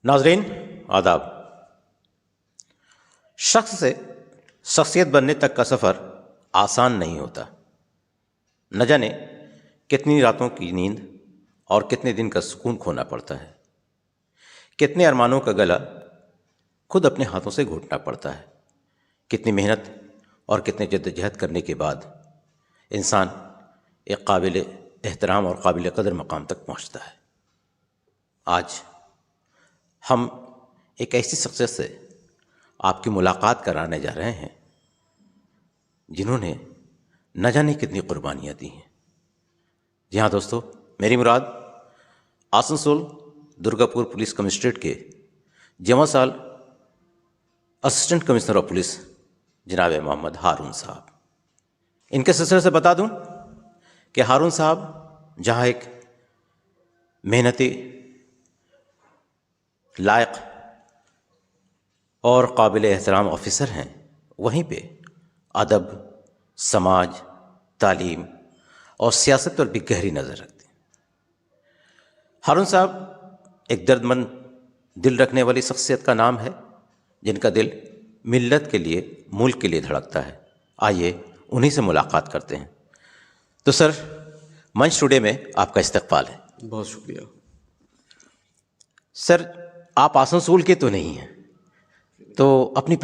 नाजरीन आदाब। शख्स से शख्सियत बनने तक का सफ़र आसान नहीं होता। न जाने कितनी रातों की नींद और कितने दिन का सुकून खोना पड़ता है, कितने अरमानों का गला खुद अपने हाथों से घोटना पड़ता है, कितनी मेहनत और कितने जद्दोजहद करने के बाद इंसान एक काबिल एहतराम और काबिल कदर मकाम तक पहुंचता है। आज हम एक ऐसी शख्सियत से आपकी मुलाकात कराने जा रहे हैं जिन्होंने न जाने कितनी कुर्बानियाँ दी हैं। जी हाँ दोस्तों, मेरी मुराद आसनसोल दुर्गापुर पुलिस कमिश्नरेट के जमा साल असिस्टेंट कमिश्नर ऑफ पुलिस जनाब मोहम्मद हारून साहब। इनके सिलसिले से बता दूं कि हारून साहब जहाँ एक मेहनती, लायक और काबिल एहतराम ऑफिसर हैं, वहीं पे अदब, समाज, तालीम और सियासत पर भी गहरी नज़र रखते हैं। हारून साहब एक दर्दमंद दिल रखने वाली शख्सियत का नाम है, जिनका दिल मिल्लत के लिए, मुल्क के लिए धड़कता है। आइए उन्हीं से मुलाकात करते हैं। तो सर, मंच टुडे में आपका इस्तकबाल है। बहुत शुक्रिया सर, आप आसनसोल के तो नहीं हैं, तो आपकी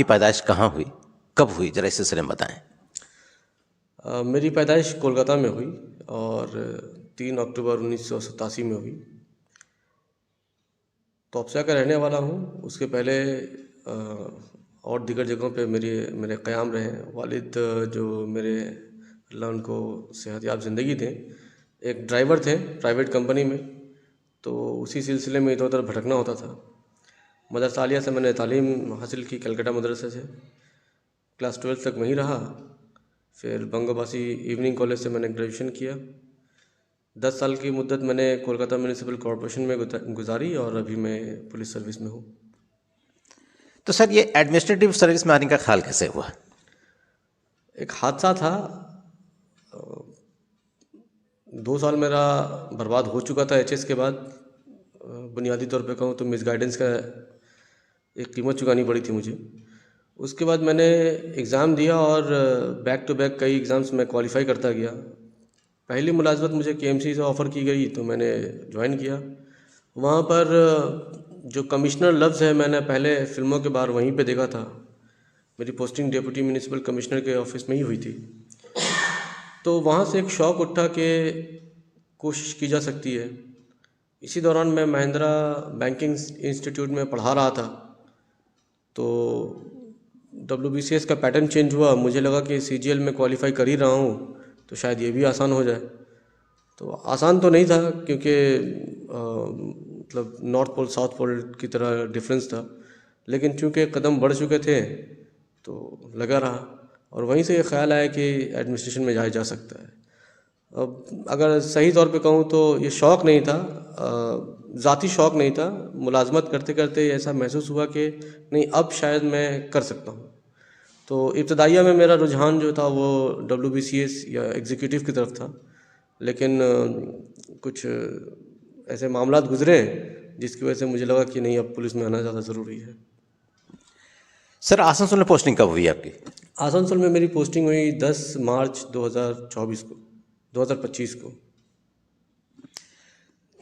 पैदाइश कहाँ हुई, कब हुई, जरा इस सिलसिले में बताएं। मेरी पैदाइश कोलकाता में हुई और 3 अक्टूबर 1987 में हुई। तोपसा का रहने वाला हूँ। उसके पहले और दीगर जगहों पे मेरे क़याम रहे। वालिद जो मेरे, अल्लाह उनको सेहतयाब ज़िंदगी दें, एक ड्राइवर थे प्राइवेट कंपनी में, तो उसी सिलसिले में इधर उधर भटकना होता था। मदरसा आलिया से मैंने तालीम हासिल की, कलकत्ता मदरसे से क्लास 12 तक वहीं रहा। फिर बंगोबासी इवनिंग कॉलेज से मैंने ग्रेजुएशन किया। 10 साल की मुद्दत मैंने कोलकाता म्यूनिसिपल कॉरपोरेशन में गुजारी और अभी मैं पुलिस सर्विस में हूँ। तो सर, ये एडमिनिस्ट्रेटिव सर्विस में आने का ख्याल कैसे हुआ? एक हादसा था। 2 साल मेरा बर्बाद हो चुका था एचएस के बाद। बुनियादी तौर पे कहूँ तो मिसगाइडेंस का एक कीमत चुकानी पड़ी थी मुझे। उसके बाद मैंने एग्ज़ाम दिया और बैक टू बैक कई एग्ज़ाम्स में क्वालिफाई करता गया। पहली मुलाजमत मुझे केएमसी से ऑफ़र की गई तो मैंने ज्वाइन किया। वहाँ पर जो कमिश्नर लफ्ज़ है, मैंने पहले फ़िल्मों के बाहर वहीं पे देखा था। मेरी पोस्टिंग डिप्टी म्यूनिसिपल कमिश्नर के ऑफिस में ही हुई थी। तो वहाँ से एक शौक़ उठा कि कोशिश की जा सकती है। इसी दौरान मैं महिंद्रा बैंकिंग इंस्टीट्यूट में पढ़ा रहा था, तो WBCS का पैटर्न चेंज हुआ। मुझे लगा कि CGL में क्वालिफाई कर ही रहा हूँ तो शायद ये भी आसान हो जाए। तो आसान तो नहीं था, क्योंकि मतलब नॉर्थ पोल साउथ पोल की तरह डिफरेंस था, लेकिन चूँकि कदम बढ़ चुके थे तो लगा रहा। और वहीं से ये ख्याल आया कि एडमिनिस्ट्रेशन में जाया जा सकता है। अब अगर सही तौर पे कहूँ तो ये शौक़ नहीं था, ज़ाती शौक़ नहीं था। मुलाजमत करते करते ऐसा महसूस हुआ कि नहीं, अब शायद मैं कर सकता हूँ। तो इब्तदाइया में मेरा रुझान जो था वो WBCS या एग्जीक्यूटिव की तरफ था, लेकिन कुछ ऐसे मामलात गुजरे जिसकी वजह से मुझे लगा कि नहीं, अब पुलिस में आना ज़्यादा ज़रूरी है। सर, आसनसोल में पोस्टिंग कब हुई आपकी? आसनसोल में मेरी पोस्टिंग हुई 10 मार्च 2025 को।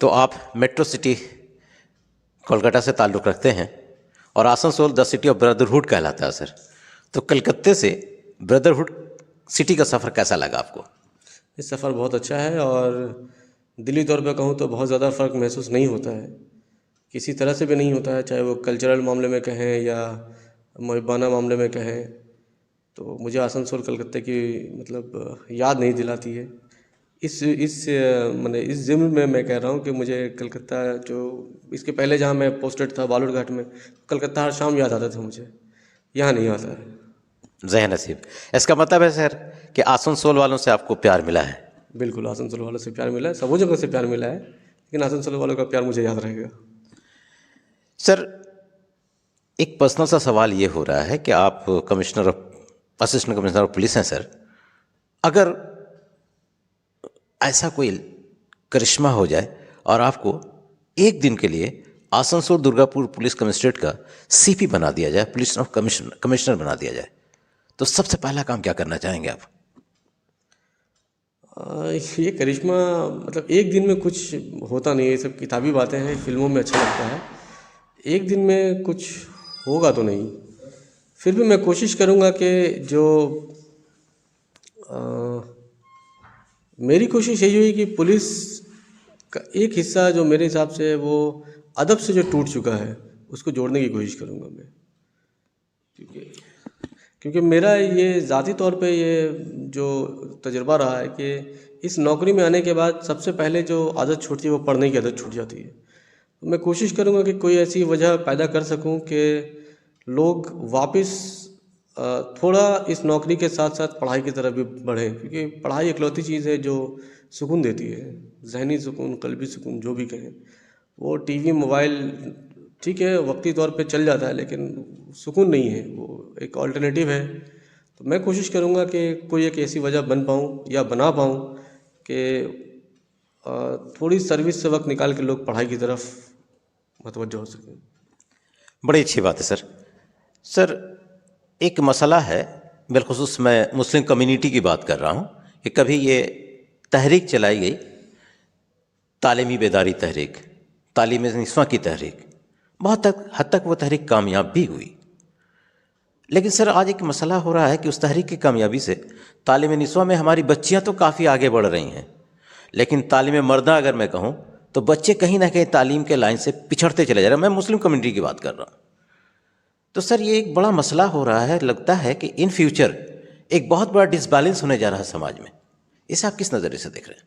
तो आप मेट्रो सिटी कोलकाता से ताल्लुक़ रखते हैं और Asansol the city of brotherhood कहलाता है सर। तो कलकत्ते से ब्रदरहुड सिटी का सफ़र कैसा लगा आपको? ये सफ़र बहुत अच्छा है और दिली तौर पे कहूँ तो बहुत ज़्यादा फ़र्क महसूस नहीं होता है, किसी तरह से भी नहीं होता है। चाहे वो कल्चरल मामले में कहें या मुहिबाना मामले में कहें, तो मुझे आसनसोल कलकत्ते की मतलब याद नहीं दिलाती है। इस इस ज़िम्न में मैं कह रहा हूँ कि मुझे कलकत्ता, जो इसके पहले जहाँ मैं पोस्टेड था बालूरघाट में, कलकत्ता हर शाम याद आता था मुझे, यहाँ नहीं आता है। ज़ह नसीब। इसका मतलब है सर कि आसनसोल वालों से आपको प्यार मिला है? बिल्कुल, आसनसोल वालों से प्यार मिला है, सब जगह से प्यार मिला है, लेकिन आसनसोल वालों का प्यार मुझे याद रहेगा। सर, एक पर्सनल सा सवाल ये हो रहा है कि आप असिस्टेंट कमिश्नर ऑफ पुलिस हैं सर। अगर ऐसा कोई करिश्मा हो जाए और आपको एक दिन के लिए आसनसोल दुर्गापुर पुलिस कमिश्नरेट का सीपी बना दिया जाए, पुलिस ऑफ कमिश्नर बना दिया जाए, तो सबसे पहला काम क्या करना चाहेंगे आप? ये करिश्मा मतलब एक दिन में कुछ होता नहीं है, ये सब किताबी बातें हैं, फिल्मों में अच्छा लगता है। एक दिन में कुछ होगा तो नहीं, फिर भी मैं कोशिश करूँगा कि जो मेरी कोशिश यही हुई कि पुलिस का एक हिस्सा जो मेरे हिसाब से वो अदब से जो टूट चुका है उसको जोड़ने की कोशिश करूँगा मैं, क्योंकि क्योंकि मेरा ये ज़ाती तौर पे ये जो तजुर्बा रहा है कि इस नौकरी में आने के बाद सबसे पहले जो आदत छूटती है वो पढ़ने की आदत छूट जाती है। तो मैं कोशिश करूँगा कि कोई ऐसी वजह पैदा कर सकूँ कि लोग वापस थोड़ा इस नौकरी के साथ साथ पढ़ाई की तरफ भी बढ़ें, क्योंकि पढ़ाई इकलौती चीज़ है जो सुकून देती है, जहनी सुकून, कल्बी सुकून जो भी कहें। वो टीवी मोबाइल ठीक है वक्ती तौर पे चल जाता है, लेकिन सुकून नहीं है, वो एक ऑल्टरनेटिव है। तो मैं कोशिश करूँगा कि कोई एक ऐसी वजह बन पाऊँ या बना पाऊँ कि थोड़ी सर्विस से वक्त निकाल के लोग पढ़ाई की तरफ मुतवज्जो हो सकें। बड़ी अच्छी बात है सर। सर एक मसला है, बिलखुसूस मैं मुस्लिम कम्युनिटी की बात कर रहा हूँ कि कभी ये तहरीक चलाई गई, तालीमी बेदारी तहरीक, तालीम निस्वां की तहरीक, बहुत हद तक वो तहरीक कामयाब भी हुई। लेकिन सर आज एक मसला हो रहा है कि उस तहरीक की कामयाबी से तालीम निस्वां में हमारी बच्चियां तो काफ़ी आगे बढ़ रही हैं, लेकिन तालीम मर्दा अगर मैं कहूँ तो बच्चे कहीं ना कहीं तालीम के लाइन से पिछड़ते चले जा रहे हैं। मैं मुस्लिम कम्युनिटी की बात कर रहा हूँ। तो सर ये एक बड़ा मसला हो रहा है, लगता है कि इन फ्यूचर एक बहुत बड़ा डिसबैलेंस होने जा रहा है समाज में। इसे आप किस नज़रिए से देख रहे हैं?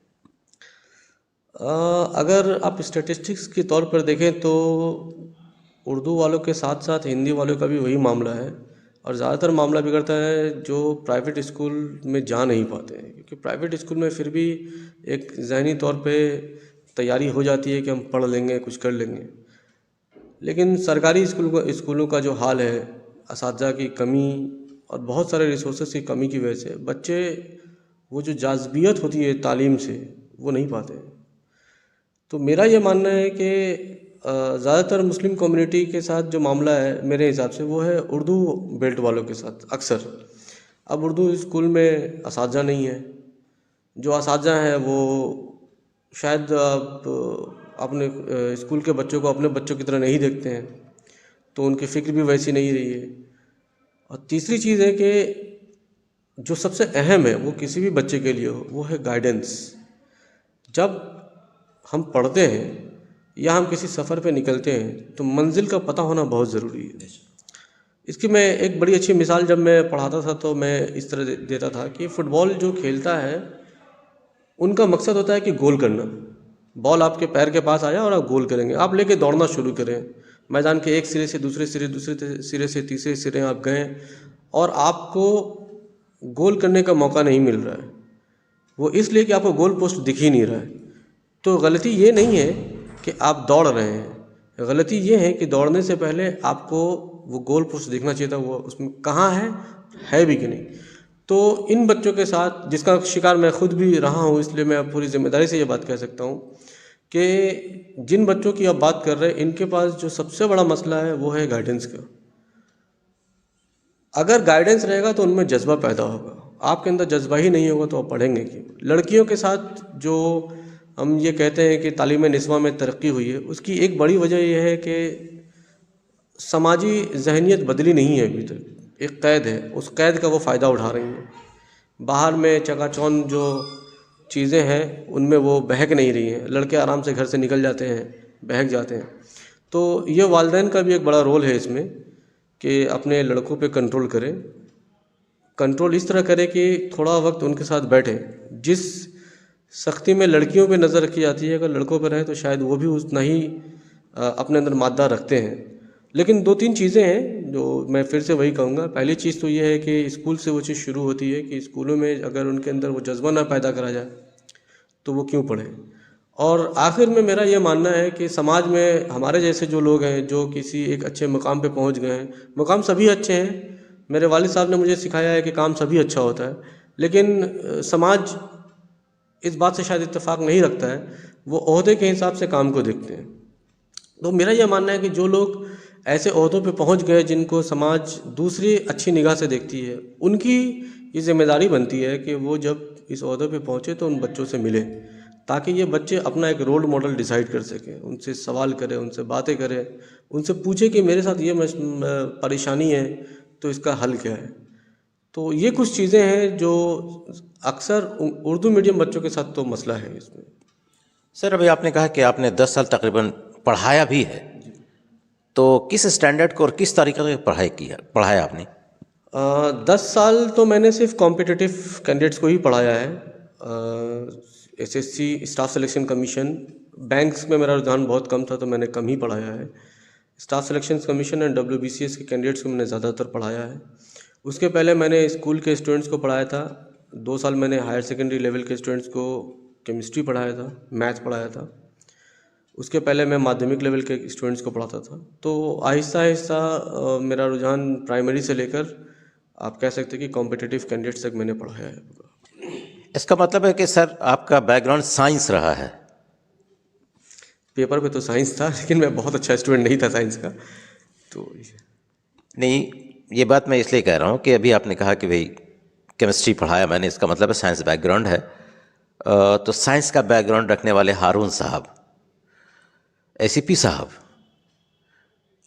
अगर आप स्टैटिस्टिक्स के तौर पर देखें तो उर्दू वालों के साथ साथ हिंदी वालों का भी वही मामला है, और ज़्यादातर मामला बिगड़ता है जो प्राइवेट स्कूल में जा नहीं पाते हैं, क्योंकि प्राइवेट स्कूल में फिर भी एक ज़हनी तौर पे तैयारी हो जाती है कि हम पढ़ लेंगे, कुछ कर लेंगे। लेकिन सरकारी स्कूलों का जो हाल है, असातिज़ा की कमी और बहुत सारे रिसोर्सेज की कमी की वजह से बच्चे वो जो जाज़बियत होती है तालीम से वो नहीं पाते हैं। तो मेरा ये मानना है कि ज़्यादातर मुस्लिम कम्युनिटी के साथ जो मामला है मेरे हिसाब से वो है उर्दू बेल्ट वालों के साथ अक्सर। अब उर्दू स्कूल में असातिज़ा नहीं है, जो असातिज़ा हैं वो शायद अपने स्कूल के बच्चों को अपने बच्चों की तरह नहीं देखते हैं, तो उनकी फ़िक्र भी वैसी नहीं रही है। और तीसरी चीज़ है कि जो सबसे अहम है वो किसी भी बच्चे के लिए हो, वो है गाइडेंस। जब हम पढ़ते हैं या हम किसी सफ़र पे निकलते हैं तो मंजिल का पता होना बहुत ज़रूरी है। इसकी मैं एक बड़ी अच्छी मिसाल जब मैं पढ़ाता था तो मैं इस तरह देता था कि फ़ुटबॉल जो खेलता है उनका मकसद होता है कि गोल करना। बॉल आपके पैर के पास आया और आप गोल करेंगे, आप लेके दौड़ना शुरू करें, मैदान के एक सिरे से दूसरे सिरे से तीसरे सिरे आप गए और आपको गोल करने का मौका नहीं मिल रहा है, वो इसलिए कि आपको गोल पोस्ट दिख ही नहीं रहा है। तो गलती ये नहीं है कि आप दौड़ रहे हैं, गलती ये है कि दौड़ने से पहले आपको वो गोल पोस्ट देखना चाहिए था, वो उसमें कहाँ है भी कि नहीं। तो इन बच्चों के साथ, जिसका शिकार मैं खुद भी रहा हूँ, इसलिए मैं पूरी जिम्मेदारी से ये बात कह सकता हूँ कि जिन बच्चों की आप बात कर रहे हैं इनके पास जो सबसे बड़ा मसला है वो है गाइडेंस का। अगर गाइडेंस रहेगा तो उनमें जज्बा पैदा होगा, आपके अंदर जज्बा ही नहीं होगा तो आप पढ़ेंगे क्यों। लड़कियों के साथ जो हम ये कहते हैं कि तालीम निस्वां में तरक्की हुई है, उसकी एक बड़ी वजह यह है कि समाजी जहनीत बदली नहीं है अभी तक। एक कैद है, उस कैद का वो फ़ायदा उठा रही हैं। बाहर में चकाचौंध जो चीज़ें हैं उनमें वो बहक नहीं रही हैं, लड़के आराम से घर से निकल जाते हैं, बहक जाते हैं। तो ये वालिदैन का भी एक बड़ा रोल है इसमें कि अपने लड़कों पे कंट्रोल करें, कंट्रोल इस तरह करें कि थोड़ा वक्त उनके साथ बैठें। जिस सख्ती में लड़कियों पे नज़र रखी जाती है, अगर लड़कों पर रहे तो शायद वो भी उतना ही अपने अंदर मादा रखते हैं। लेकिन 2-3 चीज़ें हैं जो मैं फिर से वही कहूँगा। पहली चीज़ तो ये है कि स्कूल से वो चीज़ शुरू होती है कि स्कूलों में अगर उनके अंदर वो जज्बा ना पैदा करा जाए तो वो क्यों पढ़ें। और आखिर में मेरा ये मानना है कि समाज में हमारे जैसे जो लोग हैं जो किसी एक अच्छे मकाम पे पहुंच गए हैं, मकाम सभी अच्छे हैं, मेरे वालिद साहब ने मुझे सिखाया है कि काम सभी अच्छा होता है, लेकिन समाज इस बात से शायद इत्तेफाक नहीं रखता है, वो ओहदे के हिसाब से काम को देखते हैं। तो मेरा यह मानना है कि जो लोग ऐसे ओहदों पे पहुंच गए जिनको समाज दूसरी अच्छी निगाह से देखती है, उनकी ये जिम्मेदारी बनती है कि वो जब इस ओहदे पे पहुंचे तो उन बच्चों से मिले, ताकि ये बच्चे अपना एक रोल मॉडल डिसाइड कर सकें, उनसे सवाल करें, उनसे बातें करें, उनसे पूछें कि मेरे साथ ये परेशानी है तो इसका हल क्या है। तो ये कुछ चीज़ें हैं जो अक्सर उर्दू मीडियम बच्चों के साथ तो मसला है इसमें। सर, अभी आपने कहा कि आपने 10 साल तकरीबन पढ़ाया भी है, तो किस स्टैंडर्ड को और किस तरीके से पढ़ाया आपने? 10 साल तो मैंने सिर्फ कॉम्पिटिटिव कैंडिडेट्स को ही पढ़ाया है। SSC, staff selection commission, banks में मेरा रुझान बहुत कम था तो मैंने कम ही पढ़ाया है। Staff selection commission and WBCS के कैंडिडेट्स को मैंने ज़्यादातर पढ़ाया है। उसके पहले मैंने स्कूल के स्टूडेंट्स को पढ़ाया था। 2 साल मैंने हायर सेकेंडरी लेवल के स्टूडेंट्स को केमिस्ट्री पढ़ाया था, मैथ्स पढ़ाया था। उसके पहले मैं माध्यमिक लेवल के स्टूडेंट्स को पढ़ाता था। तो आहिस्ता आहिस्ता मेरा रुझान प्राइमरी से लेकर आप कह सकते हैं कि कॉम्पिटिटिव कैंडिडेट्स तक मैंने पढ़ाया है। इसका मतलब है कि सर आपका बैकग्राउंड साइंस रहा है? पेपर पे तो साइंस था, लेकिन मैं बहुत अच्छा स्टूडेंट नहीं था साइंस का। तो नहीं, ये बात मैं इसलिए कह रहा हूँ कि अभी आपने कहा कि भाई केमिस्ट्री पढ़ाया मैंने, इसका मतलब है साइंस बैकग्राउंड है। तो साइंस का बैकग्राउंड रखने वाले हारून साहब, एसीपी साहब,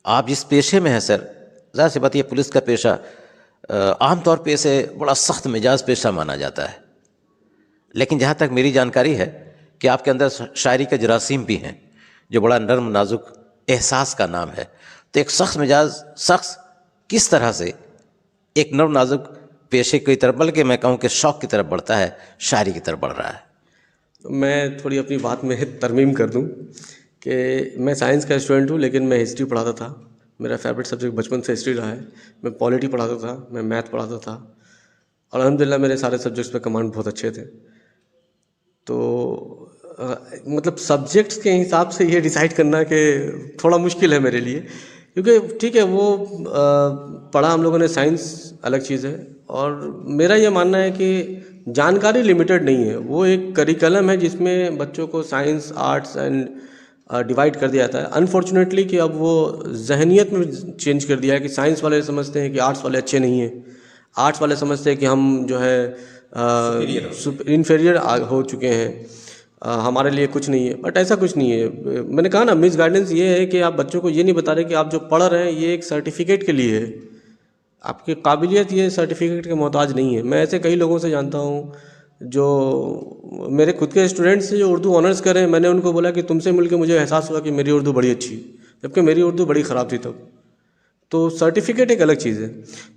आप जिस पेशे में हैं सर, ज़ाहिर सी बात ये पुलिस का पेशा आमतौर पे इसे बड़ा सख्त मिजाज पेशा माना जाता है, लेकिन जहाँ तक मेरी जानकारी है कि आपके अंदर शायरी का जरासीम भी हैं, जो बड़ा नर्म नाजुक एहसास का नाम है। तो एक सख्त मिजाज शख्स किस तरह से एक नर्म नाजुक पेशे की तरफ, बल्कि मैं कहूँ कि शौक़ की तरफ बढ़ता है, शायरी की तरफ बढ़ रहा है? मैं थोड़ी अपनी बात में तरमीम कर दूं कि मैं साइंस का स्टूडेंट हूं, लेकिन मैं हिस्ट्री पढ़ाता था। मेरा फेवरेट सब्जेक्ट बचपन से हिस्ट्री रहा है। मैं पॉलिटी पढ़ाता था, मैं मैथ पढ़ाता था, और अल्हम्दुलिल्लाह मेरे सारे सब्जेक्ट्स पे कमांड बहुत अच्छे थे। तो मतलब सब्जेक्ट्स के हिसाब से ये डिसाइड करना कि थोड़ा मुश्किल है मेरे लिए, क्योंकि ठीक है वो पढ़ा हम लोगों ने साइंस, अलग चीज़ है, और मेरा ये मानना है कि जानकारी लिमिटेड नहीं है। वो एक करिकुलम है जिसमें बच्चों को साइंस, आर्ट्स एंड डिवाइड कर दिया जाता है। अनफॉर्चुनेटली कि अब वो जहनीत में चेंज कर दिया है कि साइंस वाले समझते हैं कि आर्ट्स वाले अच्छे नहीं हैं, आर्ट्स वाले समझते हैं कि हम जो है इन्फीरियर हो चुके हैं, हमारे लिए कुछ नहीं है। बट ऐसा कुछ नहीं है। मैंने कहा ना, मिस गाइडेंस ये है कि आप बच्चों को ये नहीं बता रहे कि आप जो पढ़ रहे हैं ये एक सर्टिफिकेट के लिए है, आपकी काबिलियत ये सर्टिफिकेट के मोहताज नहीं है। मैं ऐसे कई लोगों से जानता हूँ जो मेरे खुद के स्टूडेंट्स से जो उर्दू ऑनर्स कर रहे हैं, मैंने उनको बोला कि तुमसे मिलकर मुझे एहसास हुआ कि मेरी उर्दू बड़ी अच्छी, जबकि मेरी उर्दू बड़ी ख़राब थी तब। तो सर्टिफिकेट एक अलग चीज़ है।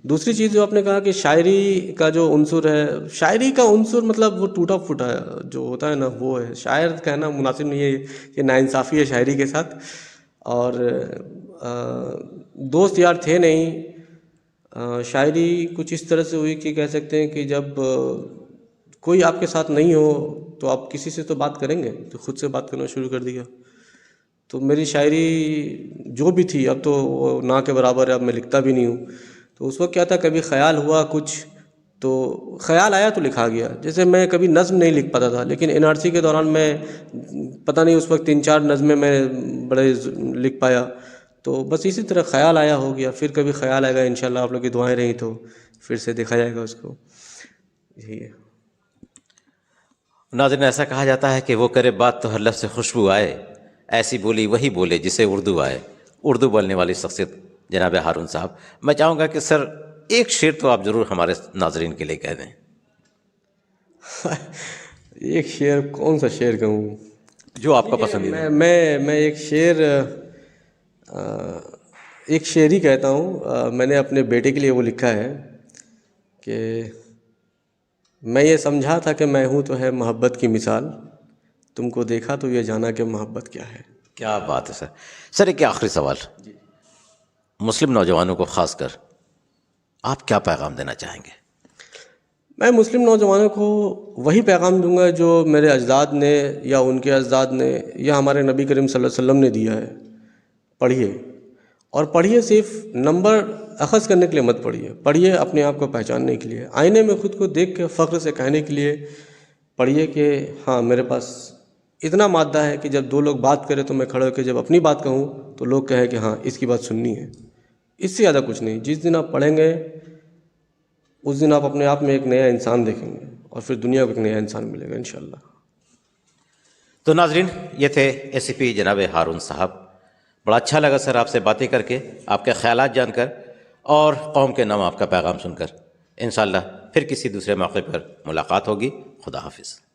दूसरी चीज़ जो आपने कहा कि शायरी का जो उनसुर है, शायरी का उनसुर मतलब वो टूटा फूटा जो होता है ना, वो है। शायर कहना मुनासिब नहीं है कि नाइंसाफ़ी है शायरी के साथ। और दोस्त यार थे नहीं। शायरी कुछ इस तरह से हुई कि कह सकते हैं कि जब कोई आपके साथ नहीं हो तो आप किसी से तो बात करेंगे, तो खुद से बात करना शुरू कर दिया। तो मेरी शायरी जो भी थी अब तो ना के बराबर है, अब मैं लिखता भी नहीं हूँ। तो उस वक्त क्या था, कभी ख्याल हुआ कुछ, तो ख्याल आया तो लिखा गया। जैसे मैं कभी नज़्म नहीं लिख पाता था, लेकिन एनआरसी के दौरान मैं पता नहीं उस वक्त 3-4 नज़में मैं बड़े लिख पाया। तो बस इसी तरह ख्याल आया हो गया, फिर कभी ख्याल आएगा इंशाल्लाह, आप लोग की दुआएं रही तो फिर से देखा जाएगा उसको। यही है। नाज़रीन, ऐसा कहा जाता है कि वो करे बात तो हर लफ्ज़ से खुशबू आए, ऐसी बोली वही बोले जिसे उर्दू आए। उर्दू बोलने वाली शख्सियत जनाब हारून साहब, मैं चाहूँगा कि सर एक शेर तो आप ज़रूर हमारे नाज़रीन के लिए कह दें। एक शेर, कौन सा शेर कहूँ जो आपका पसंदीदा? मैं एक शेर ही कहता हूँ। मैंने अपने बेटे के लिए वो लिखा है कि मैं ये समझा था कि मैं हूँ तो है मोहब्बत की मिसाल, तुमको देखा तो ये जाना कि मोहब्बत क्या है। क्या बात है सर। सर एक आखिरी सवाल, मुस्लिम नौजवानों को ख़ासकर आप क्या पैगाम देना चाहेंगे? मैं मुस्लिम नौजवानों को वही पैगाम दूंगा जो मेरे अजदाद ने या उनके अजदाद ने या हमारे नबी करीम सल्लल्लाहु अलैहि वसल्लम ने दिया है। पढ़िए, और पढ़िए सिर्फ नंबर अख़ज़ करने के लिए मत पढ़िए, पढ़िए अपने आप को पहचानने के लिए, आईने में ख़ुद को देख के फ़ख्र से कहने के लिए पढ़िए कि हाँ मेरे पास इतना मादा है कि जब दो लोग बात करें तो मैं खड़े होकर जब अपनी बात कहूँ तो लोग कहें कि हाँ इसकी बात सुननी है। इससे ज़्यादा कुछ नहीं। जिस दिन आप पढ़ेंगे उस दिन आप अपने आप में एक नया इंसान देखेंगे और फिर दुनिया को एक नया इंसान मिलेगा इंशाल्लाह। तो नाजरीन, ये थे एसीपी जनाब हारून साहब। बड़ा अच्छा लगा सर आपसे बातें करके, आपके ख्यालात जानकर और कौम के नाम आपका पैगाम सुनकर। इंशाल्लाह फिर किसी दूसरे मौके पर मुलाकात होगी। खुदा हाफिज़।